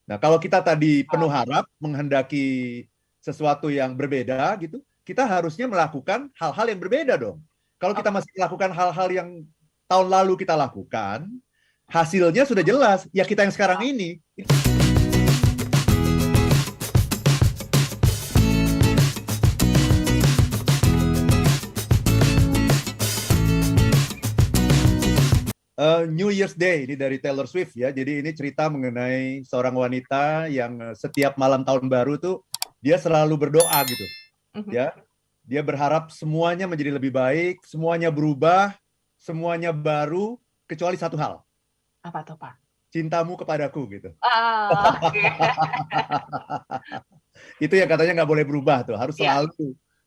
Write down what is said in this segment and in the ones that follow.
Nah, kalau kita tadi penuh harap, menghendaki sesuatu yang berbeda gitu, kita harusnya melakukan hal-hal yang berbeda dong. Kalau kita masih melakukan hal-hal yang tahun lalu kita lakukan, hasilnya sudah jelas. Ya kita yang sekarang ini. New Year's Day ini dari Taylor Swift ya. Jadi ini cerita mengenai seorang wanita yang setiap malam tahun baru tuh dia selalu berdoa gitu. Ya. Dia berharap semuanya menjadi lebih baik, semuanya berubah, semuanya baru kecuali satu hal. Apa tuh, Pak? Cintamu kepadaku gitu. Okay. Itu yang katanya nggak boleh berubah tuh, harus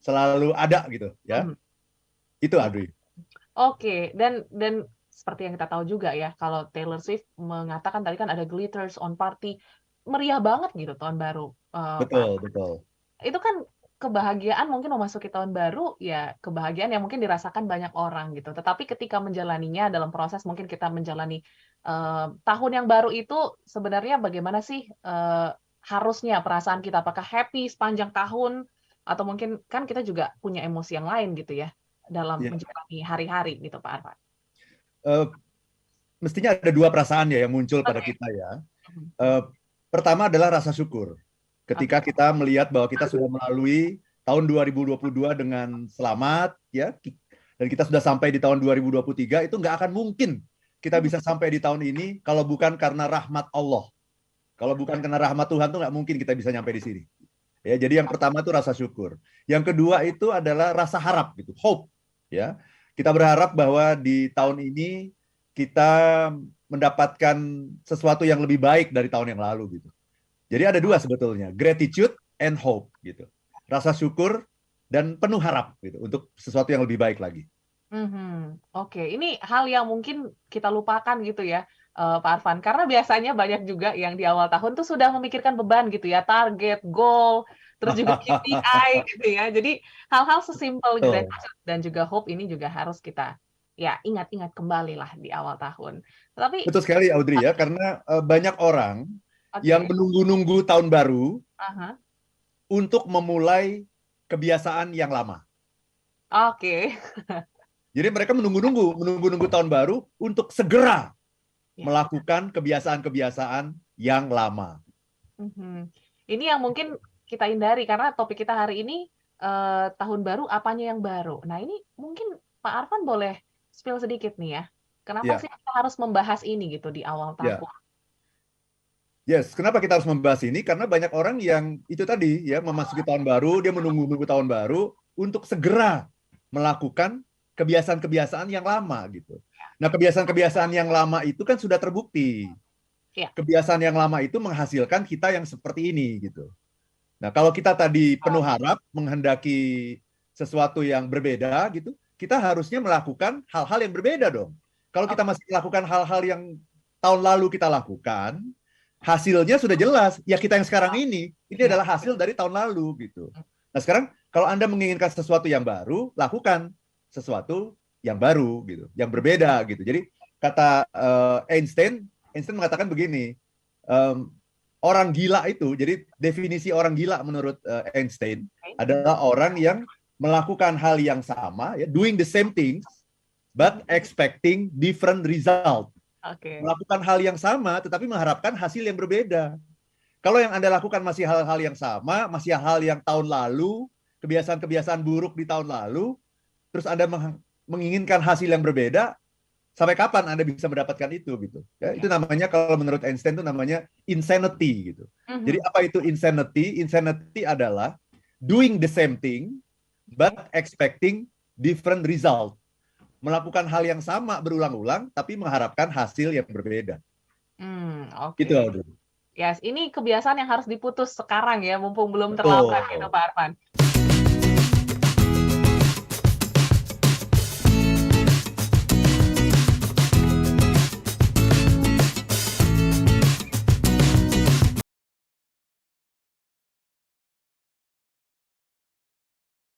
selalu ada gitu ya. Itu Audrey. Oke, dan seperti yang kita tahu juga ya, kalau Taylor Swift mengatakan tadi kan ada glitters on party, meriah banget gitu tahun baru. Betul. Itu kan kebahagiaan mungkin memasuki tahun baru, ya kebahagiaan yang mungkin dirasakan banyak orang gitu. Tetapi ketika menjalaninya dalam proses mungkin kita menjalani tahun yang baru itu sebenarnya bagaimana sih harusnya perasaan kita? Apakah happy sepanjang tahun? Atau mungkin kan kita juga punya emosi yang lain gitu ya dalam menjalani hari-hari gitu Pak Arfan. Mestinya ada dua perasaan ya yang muncul pada kita ya. Pertama adalah rasa syukur. Ketika kita melihat bahwa kita sudah melalui tahun 2022 dengan selamat ya, dan kita sudah sampai di tahun 2023, itu nggak akan mungkin kita bisa sampai di tahun ini kalau bukan karena rahmat Allah. Kalau bukan karena rahmat Tuhan tuh nggak mungkin kita bisa nyampe di sini. Ya, jadi yang pertama itu rasa syukur. Yang kedua itu adalah rasa harap gitu, hope ya. Kita berharap bahwa di tahun ini kita mendapatkan sesuatu yang lebih baik dari tahun yang lalu gitu. Jadi ada dua sebetulnya, gratitude and hope gitu. Rasa syukur dan penuh harap gitu untuk sesuatu yang lebih baik lagi. Oke, ini hal yang mungkin kita lupakan gitu ya, Pak Arfan. Karena biasanya banyak juga yang di awal tahun tuh sudah memikirkan beban gitu ya, target, goal, terus juga KPI gitu ya. Jadi hal-hal sesimpel gratitude dan juga hope ini juga harus kita ya ingat-ingat kembali lah di awal tahun. Tapi betul sekali Audrey ya, karena banyak orang yang menunggu-nunggu tahun baru untuk memulai kebiasaan yang lama. Oke. Jadi mereka menunggu-nunggu tahun baru untuk segera melakukan kebiasaan-kebiasaan yang lama. Ini yang mungkin kita hindari karena topik kita hari ini tahun baru apanya yang baru. Nah ini mungkin Pak Arfan boleh spill sedikit nih ya. Kenapa sih kita harus membahas ini gitu di awal tahun? Yes, kenapa kita harus membahas ini? Karena banyak orang yang itu tadi ya memasuki tahun baru, dia menunggu-nunggu tahun baru untuk segera melakukan kebiasaan-kebiasaan yang lama gitu. Nah, kebiasaan-kebiasaan yang lama itu kan sudah terbukti. Kebiasaan yang lama itu menghasilkan kita yang seperti ini gitu. Nah, kalau kita tadi penuh harap, menghendaki sesuatu yang berbeda gitu, kita harusnya melakukan hal-hal yang berbeda dong. Kalau kita masih melakukan hal-hal yang tahun lalu kita lakukan, hasilnya sudah jelas. Ya kita yang sekarang ini adalah hasil dari tahun lalu gitu. Nah, sekarang kalau Anda menginginkan sesuatu yang baru, lakukan sesuatu yang baru gitu, yang berbeda gitu. Jadi kata Einstein mengatakan begini, orang gila itu, jadi definisi orang gila menurut Einstein adalah orang yang melakukan hal yang sama, ya, doing the same things, but expecting different result. Melakukan hal yang sama, tetapi mengharapkan hasil yang berbeda. Kalau yang Anda lakukan masih hal-hal yang sama, masih hal yang tahun lalu, kebiasaan-kebiasaan buruk di tahun lalu, terus Anda menginginkan hasil yang berbeda, sampai kapan Anda bisa mendapatkan itu gitu? Ya, itu namanya kalau menurut Einstein itu namanya insanity gitu. Jadi apa itu insanity? Insanity adalah doing the same thing but expecting different result. Melakukan hal yang sama berulang-ulang tapi mengharapkan hasil yang berbeda. Gitu Audrey. Yes, ini kebiasaan yang harus diputus sekarang ya, mumpung belum terlambat gitu Pak Arfan.